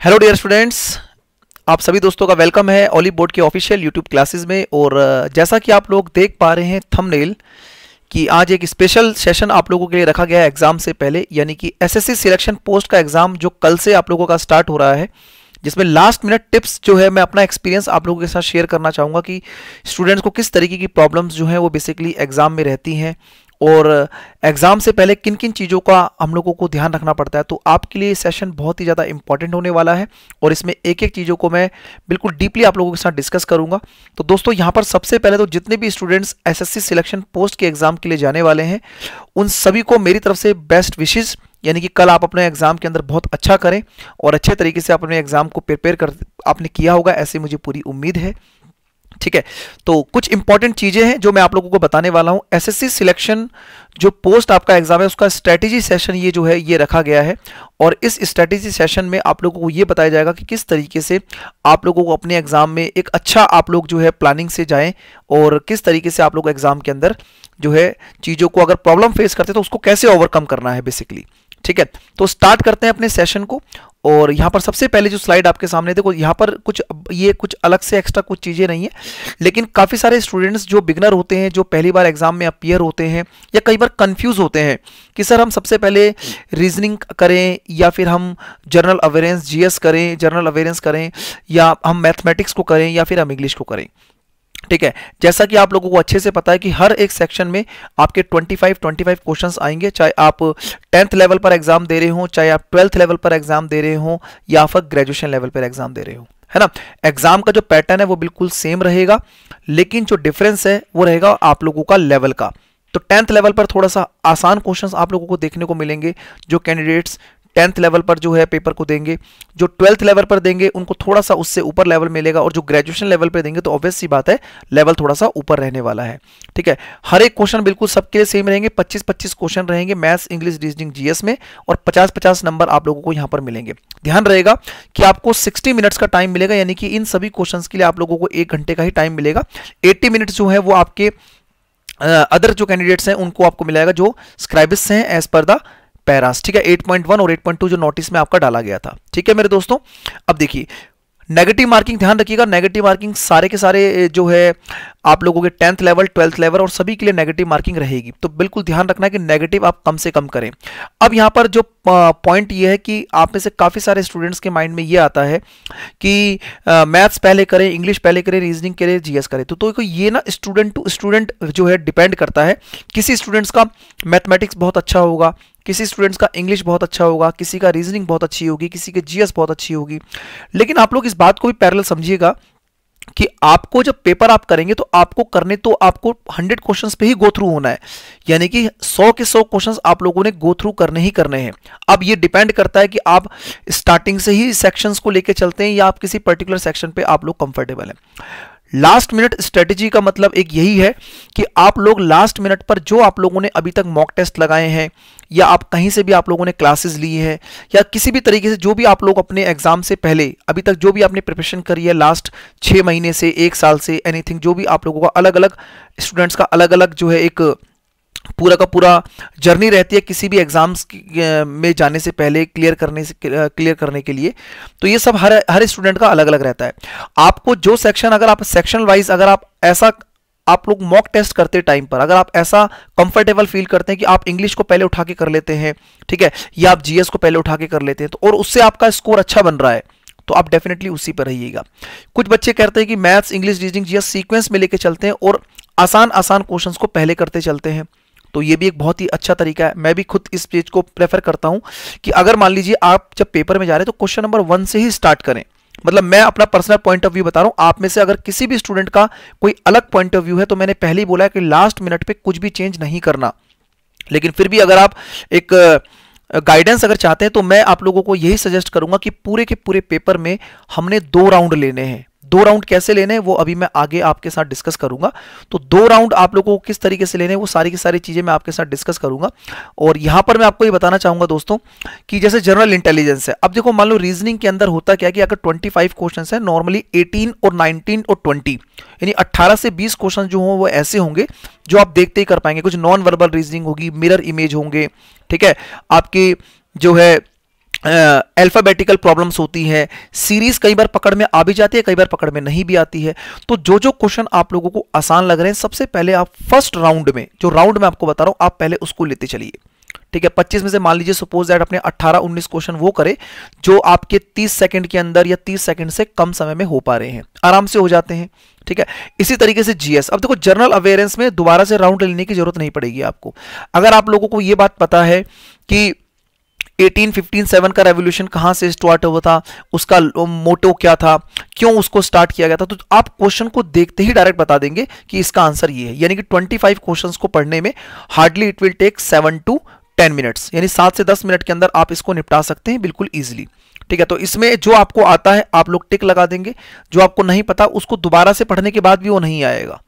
Hello dear students, आप सभी दोस्तों का वेलकम है ओली बोर्ड के ऑफिशियल यूट्यूब क्लासेस में। और जैसा कि आप लोग देख पा रहे हैं थंबनेल कि आज एक स्पेशल सेशन आप लोगों के लिए रखा गया है एग्जाम से पहले, यानी कि एसएससी सिलेक्शन पोस्ट का एग्जाम जो कल से आप लोगों का स्टार्ट हो रहा है, जिसमें लास्ट मिनट टिप्स जो है मैं अपना एक्सपीरियंस आप लोगों के साथ शेयर करना चाहूँगा कि स्टूडेंट्स को किस तरीके की प्रॉब्लम्स जो हैं वो बेसिकली एग्जाम में रहती हैं और एग्ज़ाम से पहले किन किन चीज़ों का हम लोगों को ध्यान रखना पड़ता है। तो आपके लिए सेशन बहुत ही ज़्यादा इंपॉर्टेंट होने वाला है और इसमें एक एक चीज़ों को मैं बिल्कुल डीपली आप लोगों के साथ डिस्कस करूंगा। तो दोस्तों यहाँ पर सबसे पहले तो जितने भी स्टूडेंट्स एसएससी सिलेक्शन पोस्ट के एग्ज़ाम के लिए जाने वाले हैं उन सभी को मेरी तरफ से बेस्ट विशेज़, यानी कि कल आप अपने एग्ज़ाम के अंदर बहुत अच्छा करें और अच्छे तरीके से अपने एग्ज़ाम को प्रिपेयर कर आपने किया होगा, ऐसी मुझे पूरी उम्मीद है। ठीक है, तो कुछ इंपॉर्टेंट चीजें हैं जो मैं आप लोगों को बताने वाला हूं। एसएससी सिलेक्शन जो पोस्ट आपका एग्जाम है उसका स्ट्रेटेजी सेशन ये जो है ये रखा गया है और इस स्ट्रेटेजी सेशन में आप लोगों को ये बताया जाएगा कि किस तरीके से आप लोगों को अपने एग्जाम में एक अच्छा आप लोग जो है प्लानिंग से जाएं और किस तरीके से आप लोग एग्जाम के अंदर जो है चीज़ों को अगर प्रॉब्लम फेस करते हैं तो उसको कैसे ओवरकम करना है बेसिकली। ठीक है, तो स्टार्ट करते हैं अपने सेशन को। और यहाँ पर सबसे पहले जो स्लाइड आपके सामने देखो, यहाँ पर कुछ अलग से एक्स्ट्रा कुछ चीज़ें नहीं है, लेकिन काफ़ी सारे स्टूडेंट्स जो बिगनर होते हैं, जो पहली बार एग्जाम में अपीयर होते हैं या कई बार कंफ्यूज होते हैं कि सर हम सबसे पहले रीजनिंग करें या फिर हम जनरल अवेयरेंस जीएस करें, जनरल अवेयरेंस करें या हम मैथमेटिक्स को करें या फिर हम इंग्लिश को करें। ठीक है, जैसा कि आप लोगों को अच्छे से पता है कि हर एक सेक्शन में आपके 25 क्वेश्चंस आएंगे, चाहे आप 10th लेवल पर एग्जाम दे रहे हो, चाहे आप 12th लेवल पर एग्जाम दे रहे हो या फिर ग्रेजुएशन लेवल पर एग्जाम दे रहे हो, है ना। एग्जाम का जो पैटर्न है वो बिल्कुल सेम रहेगा, लेकिन जो डिफरेंस है वो रहेगा आप लोगों का लेवल का। तो 10th लेवल पर थोड़ा सा आसान क्वेश्चंस आप लोगों को देखने को मिलेंगे जो कैंडिडेट्स 10th लेवल पर जो है पेपर को देंगे। जो 12th लेवल पर देंगे उनको थोड़ा सा उससे ऊपर लेवल मिलेगा और जो ग्रेजुएशन लेवल पर देंगे तो ऑब्वियस सी बात है लेवल थोड़ा सा ऊपर रहने वाला है। ठीक है, हर एक क्वेश्चन बिल्कुल सबके लिए सेम रहेंगे, 25 क्वेश्चन रहेंगे मैथ्स, इंग्लिश, रीजनिंग, जीएस में और 50 नंबर आप लोगों को यहाँ पर मिलेंगे। ध्यान रहेगा कि आपको 60 मिनट्स का टाइम मिलेगा, यानी कि इन सभी क्वेश्चन के लिए आप लोगों को 1 घंटे का ही टाइम मिलेगा। 80 मिनट्स जो है वो आपके अदर जो कैंडिडेट्स हैं उनको आपको मिलेगा जो स्क्राइबिस्ट हैं एज पर द पैरास। ठीक है, 8.1 और 8.2 जो नोटिस में आपका डाला गया था। ठीक है मेरे दोस्तों, अब देखिए नेगेटिव मार्किंग ध्यान रखिएगा। नेगेटिव मार्किंग सारे के सारे जो है आप लोगों के 10th लेवल, 12th लेवल और सभी के लिए नेगेटिव मार्किंग रहेगी, तो बिल्कुल ध्यान रखना है कि नेगेटिव आप कम से कम करें। अब यहाँ पर जो पॉइंट ये है कि आप में से काफ़ी सारे स्टूडेंट्स के माइंड में ये आता है कि मैथ्स पहले करें, इंग्लिश पहले करें, रीजनिंग करें, जीएस करें। तो ये ना स्टूडेंट टू स्टूडेंट जो है डिपेंड करता है। किसी स्टूडेंट्स का मैथमेटिक्स बहुत अच्छा होगा, किसी स्टूडेंट्स का इंग्लिश बहुत अच्छा होगा, किसी का रीजनिंग बहुत अच्छी होगी, किसी की जीएस बहुत अच्छी होगी। लेकिन आप लोग इस बात को भी पैरेलल समझिएगा कि आपको जब पेपर आप करेंगे तो आपको करने तो आपको 100 क्वेश्चंस पे ही गो थ्रू होना है, यानी कि 100 के 100 क्वेश्चंस आप लोगों ने गो थ्रू करने ही करने हैं। अब ये डिपेंड करता है कि आप स्टार्टिंग से ही सेक्शंस को लेके चलते हैं या आप किसी पर्टिकुलर सेक्शन पे आप लोग कंफर्टेबल हैं। लास्ट मिनट स्ट्रेटेजी का मतलब एक यही है कि आप लोग लास्ट मिनट पर जो आप लोगों ने अभी तक मॉक टेस्ट लगाए हैं या आप कहीं से भी आप लोगों ने क्लासेस ली है या किसी भी तरीके से जो भी आप लोग अपने एग्जाम से पहले अभी तक जो भी आपने प्रिपरेशन करी है लास्ट 6 महीने से, 1 साल से, एनीथिंग, जो भी आप लोगों का अलग अलग स्टूडेंट्स का अलग अलग जो है एक पूरा का पूरा जर्नी रहती है किसी भी एग्जाम्स में जाने से पहले क्लियर करने के लिए। तो ये सब हर स्टूडेंट का अलग अलग रहता है। आपको जो सेक्शन, अगर आप सेक्शन वाइज अगर आप ऐसा आप लोग मॉक टेस्ट करते टाइम पर अगर आप ऐसा कंफर्टेबल फील करते हैं कि आप इंग्लिश को पहले उठा के कर लेते हैं, ठीक है, या आप जीएस को पहले उठा के कर लेते हैं तो और उससे आपका स्कोर अच्छा बन रहा है तो आप डेफिनेटली उसी पर रहिएगा। कुछ बच्चे कहते हैं कि maths, English, reasoning, GS sequence में लेके चलते हैं और आसान क्वेश्चंस को पहले करते चलते हैं, तो ये भी एक बहुत ही अच्छा तरीका है। मैं भी खुद इस चीज को प्रेफर करता हूं कि अगर मान लीजिए आप जब पेपर में जा रहे हैं तो क्वेश्चन नंबर 1 से ही स्टार्ट करें। मतलब मैं अपना पर्सनल पॉइंट ऑफ व्यू बता रहा हूं, आप में से अगर किसी भी स्टूडेंट का कोई अलग पॉइंट ऑफ व्यू है तो मैंने पहले ही बोला है कि लास्ट मिनट पे कुछ भी चेंज नहीं करना। लेकिन फिर भी अगर आप एक गाइडेंस अगर चाहते हैं तो मैं आप लोगों को यही सजेस्ट करूंगा कि पूरे के पूरे पेपर में हमने 2 राउंड लेने हैं। 2 राउंड कैसे लेने हैं वो अभी मैं आगे आपके साथ डिस्कस करूंगा। तो 2 राउंड आप लोगों को किस तरीके से लेने हैं वो सारी की सारी चीजें मैं आपके साथ डिस्कस करूंगा। और यहां पर मैं आपको ये बताना चाहूंगा दोस्तों कि जैसे जनरल इंटेलिजेंस है, अब देखो मान लो रीजनिंग के अंदर होता क्या कि अगर 25 क्वेश्चन है, नॉर्मली 18 और 19 और 20 यानी 18 से 20 क्वेश्चन जो हों वो ऐसे होंगे जो आप देखते ही कर पाएंगे। कुछ नॉन वर्बल रीजनिंग होगी, मिरर इमेज होंगे, ठीक है, आपकी जो है अल्फाबेटिकल प्रॉब्लम्स होती है, सीरीज कई बार पकड़ में आ भी जाती है, कई बार पकड़ में नहीं भी आती है। तो जो जो क्वेश्चन आप लोगों को आसान लग रहे हैं, सबसे पहले आप फर्स्ट राउंड में, जो राउंड में आपको बता रहा हूं, आप पहले उसको लेते चलिए। ठीक है, 25 में से मान लीजिए सपोज दैट अपने 18-19 क्वेश्चन वो करे जो आपके 30 सेकंड के अंदर या 30 सेकंड से कम समय में हो पा रहे हैं, आराम से हो जाते हैं। ठीक है, इसी तरीके से जीएस। अब देखो जनरल अवेयरेंस में दोबारा से राउंड लेने की जरूरत नहीं पड़ेगी आपको। अगर आप लोगों को ये बात पता है कि 1857 का रेवोल्यूशन कहां से स्टार्ट हुआ था, उसका मोटो क्या था, क्यों उसको स्टार्ट किया गया था, तो आप क्वेश्चन को देखते ही डायरेक्ट बता देंगे कि इसका आंसर ये है। यानी कि 25 क्वेश्चंस को पढ़ने में hardly it will take 7 to 10 minutes, यानी 7 से 10 मिनट के अंदर आप इसको निपटा सकते हैं बिल्कुल इजीली। ठीक है, तो इसमें जो आपको आता है आप लोग टिक लगा देंगे, जो आपको नहीं पता उसको दोबारा से पढ़ने के बाद भी वो नहीं आएगा,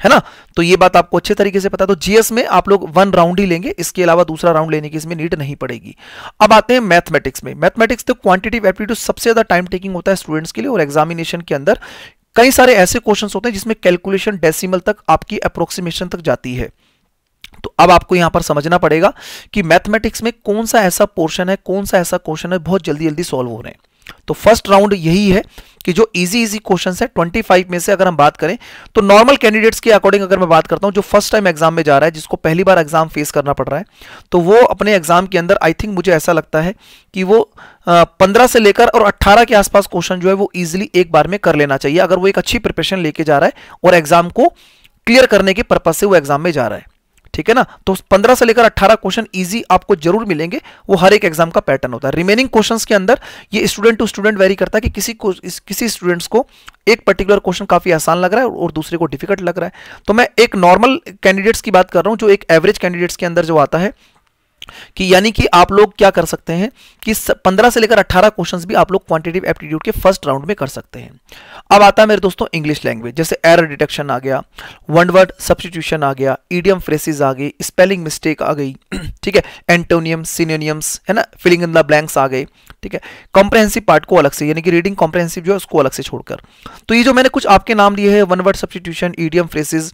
है ना। तो ये बात आपको अच्छे तरीके से पता है। तो जीएस में आप लोग 1 राउंड ही लेंगे, इसके अलावा दूसरा राउंड लेने की इसमें नीड नहीं पड़ेगी। अब आते हैं मैथमेटिक्स में। मैथमेटिक्स तो क्वांटिटेटिव एप्टीट्यूड सबसे ज्यादा टाइम टेकिंग होता है स्टूडेंट्स के लिए, और एग्जामिनेशन के अंदर कई सारे ऐसे क्वेश्चंस होते हैं जिसमें कैलकुलेशन डेसिमल तक, आपकी अप्रोक्सीमेशन तक जाती है। तो अब आपको यहां पर समझना पड़ेगा कि मैथमेटिक्स में कौन सा ऐसा पोर्शन है, कौन सा ऐसा क्वेश्चन है बहुत जल्दी जल्दी सॉल्व हो रहे हैं। तो फर्स्ट राउंड यही है कि जो इजी क्वेश्चंस है 25 में से अगर हम बात करें तो नॉर्मल कैंडिडेट्स के अकॉर्डिंग अगर मैं बात करता हूं, जो फर्स्ट टाइम एग्जाम में जा रहा है, जिसको पहली बार एग्जाम फेस करना पड़ रहा है, तो वो अपने एग्जाम के अंदर आई थिंक मुझे ऐसा लगता है कि वो 15 से लेकर और 18 के आसपास क्वेश्चन जो है वो इजिली एक बार में कर लेना चाहिए, अगर वो एक अच्छी प्रिपरेशन लेके जा रहा है और एग्जाम को क्लियर करने के पर्पज से वो एग्जाम में जा रहा है। ठीक है ना, तो 15 से लेकर 18 क्वेश्चन इजी आपको जरूर मिलेंगे, वो हर एक एग्जाम का पैटर्न होता है। रिमेनिंग क्वेश्चंस के अंदर ये स्टूडेंट टू स्टूडेंट वेरी करता है कि किसी स्टूडेंट्स को एक पर्टिकुलर क्वेश्चन काफी आसान लग रहा है और दूसरे को डिफिकल्ट लग रहा है। तो मैं एक नॉर्मल कैंडिडेट्स की बात कर रहा हूं, जो एक एवरेज कैंडिडेट्स के अंदर जो आता है कि यानी कि आप लोग क्या कर सकते हैं कि 15 से लेकर 18 क्वेश्चंस भी आप लोग क्वांटिटेटिव एप्टीट्यूड के फर्स्ट राउंड में कर सकते हैं। अब आता है मेरे दोस्तों इंग्लिश लैंग्वेज, जैसे एरर डिटेक्शन आ गया, वन वर्ड सब्स्टिट्यूशन आ गया, इडियम फ्रेसेस आ गई, स्पेलिंग मिस्टेक आ गई, ठीक है, एंटोनियम्स, सिनोनियम्स, है ना, फिलिंग इन द ब्लैंक्स आ गए। ठीक है, कॉम्प्रहेंसिव पार्ट को अलग से, यानी कि रीडिंग कॉम्प्रहेंसिव जो है उसको अलग से छोड़कर। तो ये जो मैंने कुछ आपके नाम लिए हैं, one word substitution, idiom phrases,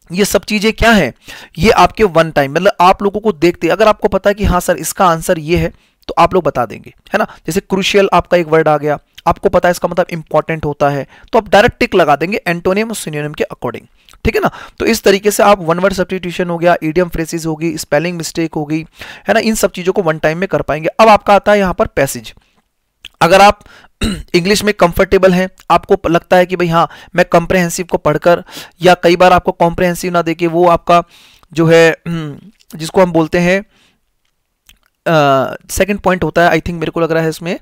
ये सब चीजें क्या है, ये आपके वन टाइम, मतलब आप लोगों को देखते, अगर आपको पता है कि हाँ सर इसका आंसर ये है, तो आप लोग बता देंगे, है ना। जैसे क्रूशियल आपका एक वर्ड आ गया, आपको पता है इसका मतलब इंपॉर्टेंट होता है, तो आप डायरेक्ट टिक लगा देंगे एंटोनियम और सिनोनिम के अकॉर्डिंग। ठीक है ना, तो इस तरीके से आप वन वर्ड सब्स्टिट्यूशन हो गया, इडियम फ्रेसेस होगी, स्पेलिंग मिस्टेक होगी, है ना, इन सब चीजों को वन टाइम में कर पाएंगे। अब आपका आता है यहाँ पर पैसेज। अगर आप इंग्लिश में कंफर्टेबल हैं, आपको लगता है कि भाई हाँ मैं कॉम्प्रहेंसिव को पढ़कर, या कई बार आपको कॉम्प्रहेंसिव ना देके वो आपका जो है जिसको हम बोलते हैं सेकंड पॉइंट होता है, आई थिंक मेरे को लग रहा है इसमें,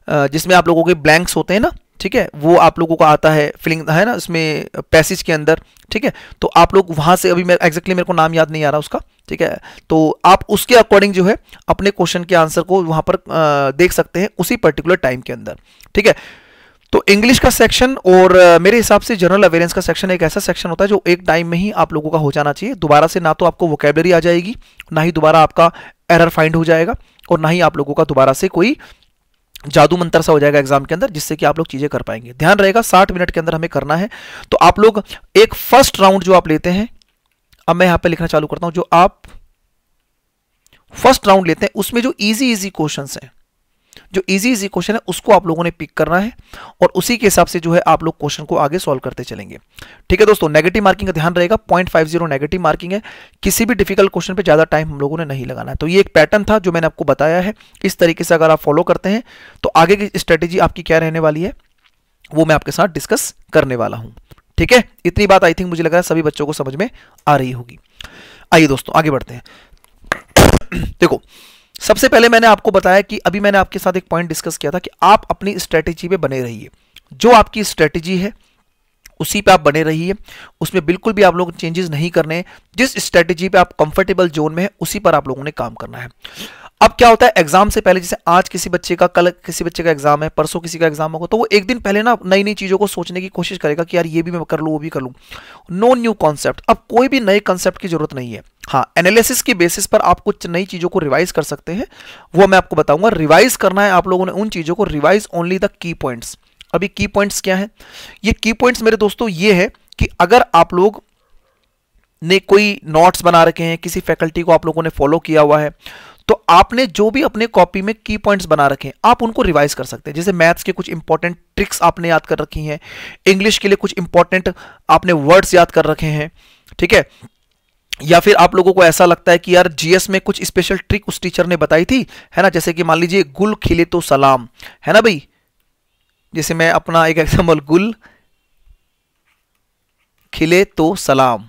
जिसमें आप लोगों के ब्लैंक्स होते हैं ना, ठीक है, वो आप लोगों को आता है फिलिंग, है ना, इसमें पैसेज के अंदर। ठीक है, तो आप लोग वहां से, अभी एग्जैक्टली मेरे को नाम याद नहीं आ रहा उसका, ठीक है, तो आप उसके अकॉर्डिंग जो है अपने क्वेश्चन के आंसर को वहां पर देख सकते हैं उसी पर्टिकुलर टाइम के अंदर। ठीक है, तो इंग्लिश का सेक्शन और मेरे हिसाब से जनरल अवेयरेंस का सेक्शन एक ऐसा सेक्शन होता है जो एक टाइम में ही आप लोगों का हो जाना चाहिए। दोबारा से ना तो आपको वोकैबुलरी आ जाएगी, ना ही दोबारा आपका एरर फाइंड हो जाएगा, और ना ही आप लोगों का दोबारा से कोई जादू मंत्र सा हो जाएगा एग्जाम के अंदर, जिससे कि आप लोग चीजें कर पाएंगे। ध्यान रहेगा 60 मिनट के अंदर हमें करना है। तो आप लोग एक फर्स्ट राउंड जो आप लेते हैं, अब मैं यहां पे लिखना चालू करता हूं, जो आप फर्स्ट राउंड लेते हैं उसमें जो इजी क्वेश्चंस हैं, जो इजी क्वेश्चन है उसको आप लोगों ने पिक करना है, और उसी के हिसाब से जो है आप लोग क्वेश्चन को आगे सॉल्व करते चलेंगे। ठीक है दोस्तों, नेगेटिव मार्किंग का ध्यान रहेगा, 0.50 नेगेटिव मार्किंग है, किसी भी डिफिकल्ट क्वेश्चन पे ज्यादा टाइम हम लोगों ने नहीं लगाना है। तो ये एक पैटर्न था जो मैंने आपको बताया है, इस तरीके से अगर आप फॉलो करते हैं तो आगे की स्ट्रेटेजी आपकी क्या रहने वाली है वो मैं आपके साथ डिस्कस करने वाला हूं। ठीक है, इतनी बात आई थिंक मुझे लग रहा है सभी बच्चों को समझ में आ रही होगी। आइए दोस्तों आगे बढ़ते हैं। देखो, सबसे पहले मैंने आपको बताया कि अभी मैंने आपके साथ एक पॉइंट डिस्कस किया था कि आप अपनी स्ट्रेटेजी पे बने रहिए, जो आपकी स्ट्रेटेजी है उसी पे आप बने रहिए, उसमें बिल्कुल भी आप लोग चेंजेस नहीं करने हैं। जिस स्ट्रेटेजी पे आप कंफर्टेबल जोन में है उसी पर आप लोगों ने काम करना है। अब क्या होता है, एग्जाम से पहले, जैसे आज किसी बच्चे का, कल किसी बच्चे का एग्जाम है, परसों किसी का एग्जाम होगा, तो वो एक दिन पहले ना नई नई चीजों को सोचने की कोशिश करेगा कि यार ये भी मैं कर लूं, वो भी कर लूं। नो न्यू कॉन्सेप्ट, अब कोई भी नए कॉन्सेप्ट की जरूरत नहीं है। हाँ, एनालिसिस की बेसिस पर आप कुछ नई चीजों को रिवाइज कर सकते हैं, वो मैं आपको बताऊंगा। रिवाइज करना है आप लोगों ने उन चीजों को, revise only the key points. अभी की पॉइंट्स क्या है, ये की पॉइंट्स मेरे दोस्तों ये है कि अगर आप लोग ने कोई नोट्स बना रखे हैं, किसी फैकल्टी को आप लोगों ने फॉलो किया हुआ है, तो आपने जो भी अपने कॉपी में की पॉइंट्स बना रखे हैं आप उनको रिवाइज कर सकते हैं। जैसे मैथ्स के कुछ इंपॉर्टेंट ट्रिक्स आपने याद कर रखी हैं, इंग्लिश के लिए कुछ इंपॉर्टेंट आपने वर्ड्स याद कर रखे हैं, ठीक है। या फिर आप लोगों को ऐसा लगता है कि यार जीएस में कुछ स्पेशल ट्रिक उस टीचर ने बताई थी, है ना, जैसे कि मान लीजिए गुल खिले तो सलाम, है ना भाई। जैसे मैं अपना एक एग्जांपल, गुल खिले तो सलाम।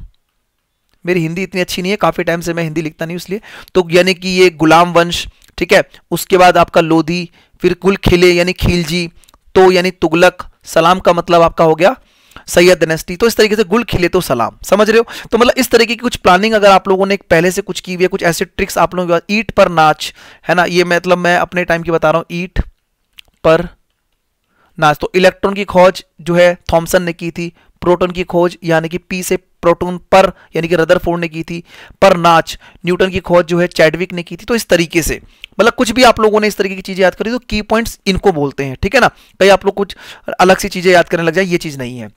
मेरी हिंदी इतनी अच्छी नहीं है, काफी टाइम से मैं हिंदी लिखता नहीं इसलिए। तो यानी कि ये गुलाम वंश, ठीक है। उसके बाद आपका लोधी, फिर गुल खिले यानी खिलजी, तो यानी तुगलक, सलाम का मतलब आपका हो गया सैयद डायनेस्टी। तो इस तरीके से गुल खिले तो सलाम, समझ रहे हो। तो मतलब इस तरीके की कुछ प्लानिंग अगर आप लोगों ने पहले से कुछ की हुई है, कुछ ऐसे ट्रिक्स आप लोगों के, ईंट पर नाच, है ना, ये मतलब मैं अपने टाइम की बता रहा हूं, ईंट पर नाच। तो इलेक्ट्रॉन की खोज जो है थॉमसन ने की थी, प्रोटॉन की खोज यानी कि पी से प्रोटॉन पर यानी कि रदरफोर्ड ने की थी, पर नाच न्यूटन की खोज जो है चैडविक ने की थी। तो इस तरीके से मतलब कुछ भी आप लोगों ने इस तरीके की चीजें याद करी तो की पॉइंट्स इनको बोलते हैं, ठीक है ना। कहीं आप लोग कुछ अलग सी चीजें याद करने लग जाए, ये चीज नहीं है।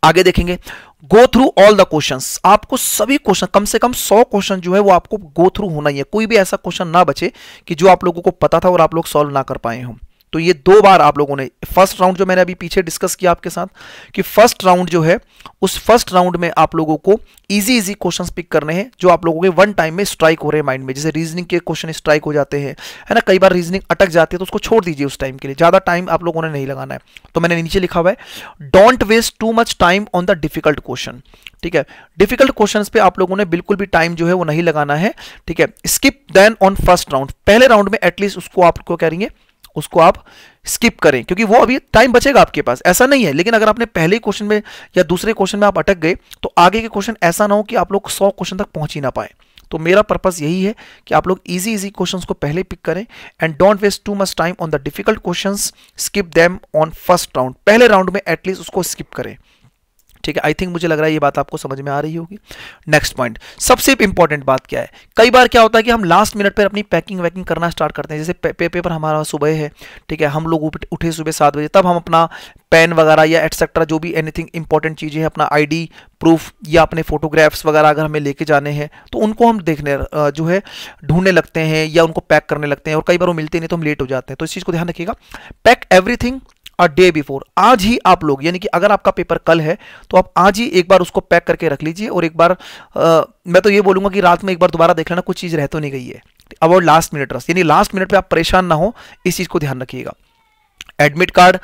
आगे देखेंगे, go through all the questions. आपको सभी क्वेश्चन, कम से कम 100 क्वेश्चन जो है वो आपको गो थ्रू होना ही है। कोई भी ऐसा क्वेश्चन ना बचे कि जो आप लोगों को पता था और आप लोग सॉल्व ना कर पाए हो। तो ये 2 बार आप लोगों ने, फर्स्ट राउंड जो मैंने अभी पीछे डिस्कस किया आपके साथ कि फर्स्ट राउंड जो है, उस फर्स्ट राउंड में आप लोगों को इजी क्वेश्चंस पिक करने हैं जो आप लोगों के वन टाइम में स्ट्राइक हो रहे हैं माइंड में। जैसे रीजनिंग के क्वेश्चन स्ट्राइक हो जाते हैं, है ना, कई बार रीजनिंग अटक जाती है तो उसको छोड़ दीजिए उस टाइम के लिए, ज्यादा टाइम आप लोगों ने नहीं लगाना है। तो मैंने नीचे लिखा हुआ है, don't waste too much time on the difficult question, ठीक है। डिफिकल्ट क्वेश्चंस पे आप लोगों ने बिल्कुल भी टाइम जो है वो नहीं लगाना है, ठीक है। Skip then on first round, पहले राउंड में एटलीस्ट उसको आपको क्या करेंगे, उसको आप स्किप करें, क्योंकि वो अभी टाइम बचेगा आपके पास, ऐसा नहीं है। लेकिन अगर आपने पहले क्वेश्चन में या दूसरे क्वेश्चन में आप अटक गए तो आगे के क्वेश्चन ऐसा ना हो कि आप लोग 100 क्वेश्चन तक पहुंच ही ना पाए। तो मेरा पर्पस यही है कि आप लोग इजी क्वेश्चंस को पहले पिक करें and don't waste too much time on the difficult questions, skip them on first round, पहले राउंड में एटलीस्ट उसको स्किप करें, ठीक है। आई थिंक मुझे लग रहा है ये बात आपको समझ में आ रही होगी। नेक्स्ट पॉइंट, सबसे इंपॉर्टेंट बात क्या है, कई बार क्या होता है कि हम लास्ट मिनट पर अपनी पैकिंग वैकिंग करना स्टार्ट करते हैं। जैसे पेपर हमारा सुबह है, ठीक है, हम लोग उठे सुबह 7 बजे, तब हम अपना पेन वगैरह या एटसेट्रा जो भी एनीथिंग इंपॉर्टेंट चीज़ें हैं, अपना आईडी प्रूफ या अपने फोटोग्राफ्स वगैरह अगर हमें लेके जाने हैं तो उनको हम देखने जो है ढूंढने लगते हैं या उनको पैक करने लगते हैं, और कई बार वो मिलते नहीं तो हम लेट हो जाते हैं। तो इस चीज़ को ध्यान रखिएगा, pack everything a day before. आज ही आप लोग, यानी कि अगर आपका पेपर कल है तो आप आज ही एक बार उसको पैक करके रख लीजिए, और एक बार मैं तो ये बोलूंगा कि रात में एक बार दोबारा देख लेना, कुछ चीज़ रह तो नहीं गई है। अब लास्ट मिनट रस, यानी लास्ट मिनट पे आप परेशान ना हो, इस चीज़ को ध्यान रखिएगा। एडमिट कार्ड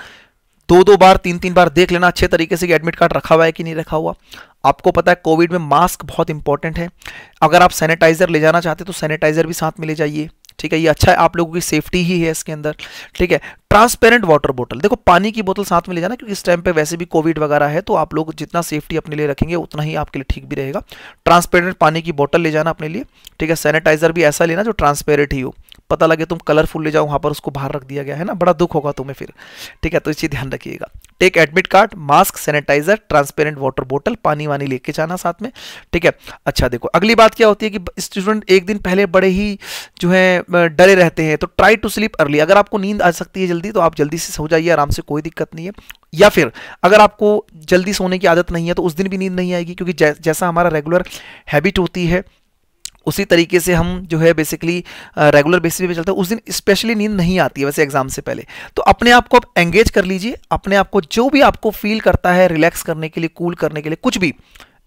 2-2 बार 3-3 बार देख लेना अच्छे तरीके से कि एडमिट कार्ड रखा हुआ है कि नहीं रखा हुआ। आपको पता है कोविड में मास्क बहुत इंपॉर्टेंट है। अगर आप सैनिटाइजर ले जाना चाहते तो सैनिटाइजर भी साथ में ले जाइए, ठीक है, ये अच्छा है, आप लोगों की सेफ्टी ही है इसके अंदर, ठीक है। ट्रांसपेरेंट वाटर बोतल, देखो पानी की बोतल साथ में ले जाना, क्योंकि इस टाइम पे वैसे भी कोविड वगैरह है, तो आप लोग जितना सेफ्टी अपने लिए रखेंगे उतना ही आपके लिए ठीक भी रहेगा। ट्रांसपेरेंट पानी की बोतल ले जाना अपने लिए, ठीक है। सैनिटाइजर भी ऐसा लेना जो ट्रांसपेरेंट ही हो, पता लगे तुम कलरफुल ले जाओ वहां पर उसको बाहर रख दिया गया है ना, बड़ा दुख होगा तुम्हें फिर, ठीक है। तो इस चीज ध्यान रखिएगा। Take admit card, mask, sanitizer, transparent water बोतल, पानी वानी लेके जाना साथ में, ठीक है। अच्छा देखो अगली बात क्या होती है कि स्टूडेंट एक दिन पहले बड़े ही जो है डरे रहते हैं, तो ट्राई टू स्लीप अर्ली। अगर आपको नींद आ सकती है जल्दी तो आप जल्दी से सो जाइए आराम से, कोई दिक्कत नहीं है। या फिर अगर आपको जल्दी सोने की आदत नहीं है तो उस दिन भी नींद नहीं आएगी, क्योंकि जैसा हमारा रेगुलर हैबिट होती है उसी तरीके से हम जो है बेसिकली रेगुलर बेसिस पे चलते हैं, उस दिन स्पेशली नींद नहीं आती है वैसे एग्जाम से पहले। तो अपने आप को आप एंगेज कर लीजिए, अपने आप को जो भी आपको फील करता है रिलैक्स करने के लिए, कूल करने के लिए, कुछ भी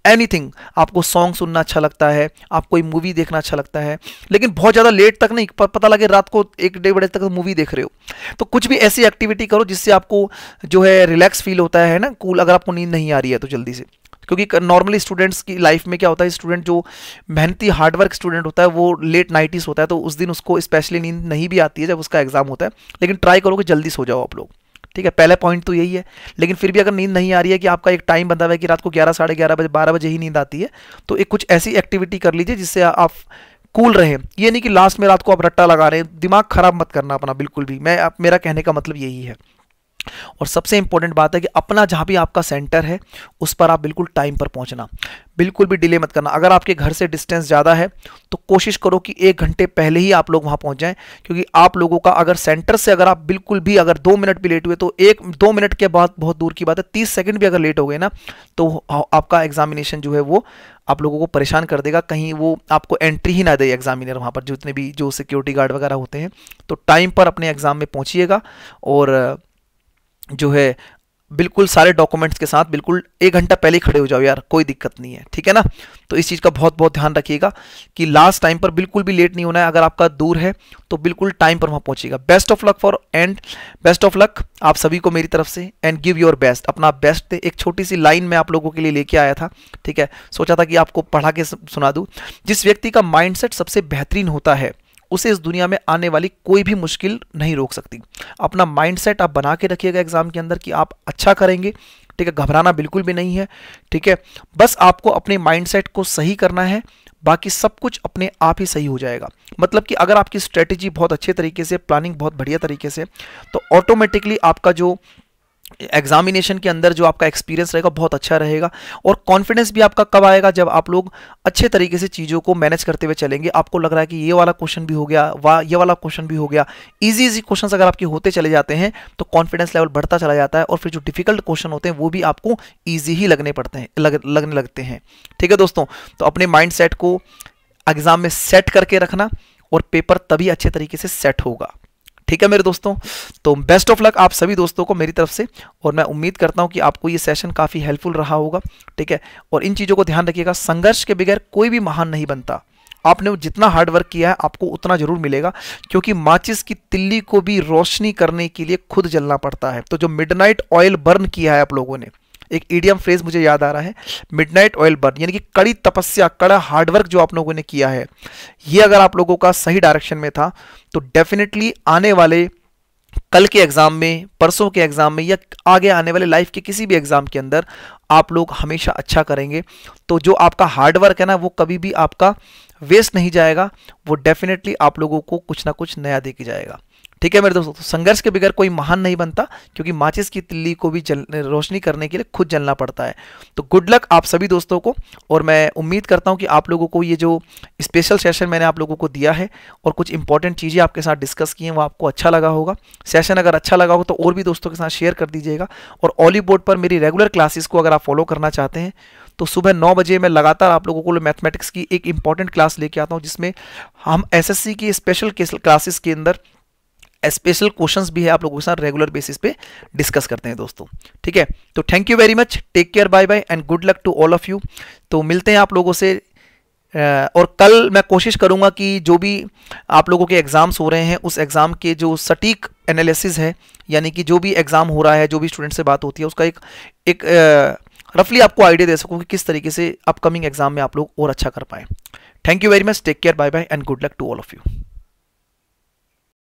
एनीथिंग, आपको सॉन्ग सुनना अच्छा लगता है, आप कोई मूवी देखना अच्छा लगता है, लेकिन बहुत ज़्यादा लेट तक नहीं, पता लगे रात को 1-1:30 बजे तक मूवी देख रहे हो, तो कुछ भी ऐसी एक्टिविटी करो जिससे आपको जो है रिलैक्स फील होता है ना, कूल। अगर आपको नींद नहीं आ रही है तो जल्दी से, क्योंकि नॉर्मली स्टूडेंट्स की लाइफ में क्या होता है, स्टूडेंट जो मेहनती हार्डवर्क स्टूडेंट होता है वो लेट नाइटिस होता है, तो उस दिन उसको स्पेशली नींद नहीं भी आती है जब उसका एग्जाम होता है। लेकिन ट्राई करो कि जल्दी सो जाओ आप लोग, ठीक है, पहला पॉइंट तो यही है। लेकिन फिर भी अगर नींद नहीं आ रही है कि आपका एक टाइम बंधा हुआ है कि रात को 11, साढ़े 11 बजे, 12 बजे ही नींद आती है, तो एक कुछ ऐसी एक्टिविटी कर लीजिए जिससे आप कूल रहें। ये नहीं कि लास्ट में रात को आप रट्टा लगा रहे हैं, दिमाग खराब मत करना अपना बिल्कुल भी, मेरा कहने का मतलब यही है। और सबसे इंपॉर्टेंट बात है कि अपना जहाँ भी आपका सेंटर है उस पर आप बिल्कुल टाइम पर पहुँचना, बिल्कुल भी डिले मत करना। अगर आपके घर से डिस्टेंस ज़्यादा है तो कोशिश करो कि 1 घंटे पहले ही आप लोग वहाँ पहुँच जाएं, क्योंकि आप लोगों का अगर सेंटर से अगर आप बिल्कुल भी अगर 2 मिनट भी लेट हुए तो 1-2 मिनट के बाद बहुत दूर की बात है, 30 सेकंड भी अगर लेट हो गए ना तो आपका एग्जामिनेशन जो है वो आप लोगों को परेशान कर देगा, कहीं वो आपको एंट्री ही ना दे एग्जामिनर वहाँ पर, जितने भी जो सिक्योरिटी गार्ड वगैरह होते हैं। तो टाइम पर अपने एग्जाम में पहुँचिएगा और जो है बिल्कुल सारे डॉक्यूमेंट्स के साथ बिल्कुल 1 घंटा पहले ही खड़े हो जाओ यार, कोई दिक्कत नहीं है, ठीक है ना। तो इस चीज़ का बहुत बहुत ध्यान रखिएगा कि लास्ट टाइम पर बिल्कुल भी लेट नहीं होना है। अगर आपका दूर है तो बिल्कुल टाइम पर वहाँ पहुँचिएगा। Best of luck best of luck आप सभी को मेरी तरफ से, एंड गिव योर बेस्ट, अपना बेस्ट दे। एक छोटी सी लाइन मैं आप लोगों के लिए लेके आया था, ठीक है, सोचा था कि आपको पढ़ा के सुना दूँ। जिस व्यक्ति का माइंडसेट सबसे बेहतरीन होता है उसे इस दुनिया में आने वाली कोई भी मुश्किल नहीं रोक सकती। अपना माइंडसेट आप बना के रखिएगा एग्जाम के अंदर कि आप अच्छा करेंगे, ठीक है, घबराना बिल्कुल भी नहीं है, ठीक है। बस आपको अपने माइंडसेट को सही करना है, बाकी सब कुछ अपने आप ही सही हो जाएगा। मतलब कि अगर आपकी स्ट्रेटेजी बहुत अच्छे तरीके से, प्लानिंग बहुत बढ़िया तरीके से, तो ऑटोमेटिकली आपका जो एग्जामिनेशन के अंदर जो आपका एक्सपीरियंस रहेगा बहुत अच्छा रहेगा। और कॉन्फिडेंस भी आपका कब आएगा, जब आप लोग अच्छे तरीके से चीज़ों को मैनेज करते हुए चलेंगे। आपको लग रहा है कि ये वाला क्वेश्चन भी हो गया, वाह ये वाला क्वेश्चन भी हो गया। इजी इजी क्वेश्चन अगर आपके होते चले जाते हैं तो कॉन्फिडेंस लेवल बढ़ता चला जाता है, और फिर जो डिफिकल्ट क्वेश्चन होते हैं वो भी आपको ईजी ही लगने लगते हैं, ठीक है दोस्तों। तो अपने माइंड सेट को एग्जाम में सेट करके रखना और पेपर तभी अच्छे तरीके से सेट होगा, ठीक है मेरे दोस्तों। तो बेस्ट ऑफ लक आप सभी दोस्तों को मेरी तरफ से, और मैं उम्मीद करता हूं कि आपको ये सेशन काफ़ी हेल्पफुल रहा होगा, ठीक है। और इन चीज़ों को ध्यान रखिएगा, संघर्ष के बगैर कोई भी महान नहीं बनता। आपने जितना हार्ड वर्क किया है आपको उतना जरूर मिलेगा, क्योंकि माचिस की तिल्ली को भी रोशनी करने के लिए खुद जलना पड़ता है। तो जो मिडनाइट ऑयल बर्न किया है आप लोगों ने, एक ईडियम फ्रेज मुझे याद आ रहा है, मिडनाइट ऑयल बर्न, यानी कि कड़ी तपस्या, कड़ा हार्डवर्क जो आप लोगों ने किया है, ये अगर आप लोगों का सही डायरेक्शन में था तो डेफिनेटली आने वाले कल के एग्जाम में, परसों के एग्जाम में, या आगे आने वाले लाइफ के किसी भी एग्जाम के अंदर आप लोग हमेशा अच्छा करेंगे। तो जो आपका हार्डवर्क है ना वो कभी भी आपका वेस्ट नहीं जाएगा, वो डेफिनेटली आप लोगों को कुछ ना कुछ नया दे के जाएगा, ठीक है मेरे दोस्तों। तो संघर्ष के बगैर कोई महान नहीं बनता, क्योंकि माचिस की तिल्ली को भी रोशनी करने के लिए खुद जलना पड़ता है। तो गुड लक आप सभी दोस्तों को, और मैं उम्मीद करता हूं कि आप लोगों को ये जो स्पेशल सेशन मैंने आप लोगों को दिया है और कुछ इंपॉर्टेंट चीज़ें आपके साथ डिस्कस की हैं वो आपको अच्छा लगा होगा। सेशन अगर अच्छा लगा हो तो और भी दोस्तों के साथ शेयर कर दीजिएगा। और ऑली बोर्ड पर मेरी रेगुलर क्लासेस को अगर आप फॉलो करना चाहते हैं तो सुबह 9 बजे मैं लगातार आप लोगों को मैथमेटिक्स की एक इंपॉर्टेंट क्लास लेके आता हूं, जिसमें हम एसएससी की स्पेशल क्लासेस के अंदर स्पेशल क्वेश्चंस भी है आप लोगों के साथ रेगुलर बेसिस पे डिस्कस करते हैं दोस्तों, ठीक है। तो thank you very much, take care, bye bye and good luck to all of you. तो मिलते हैं आप लोगों से, और कल मैं कोशिश करूंगा कि जो भी आप लोगों के एग्जाम्स हो रहे हैं उस एग्जाम के जो सटीक एनालिसिस है, यानी कि जो भी एग्जाम हो रहा है, जो भी स्टूडेंट से बात होती है, उसका एक रफली आपको आइडिया दे सकूं कि किस तरीके से अपकमिंग एग्जाम में आप लोग और अच्छा कर पाए। Thank you very much, take care, bye bye and good luck to all of you.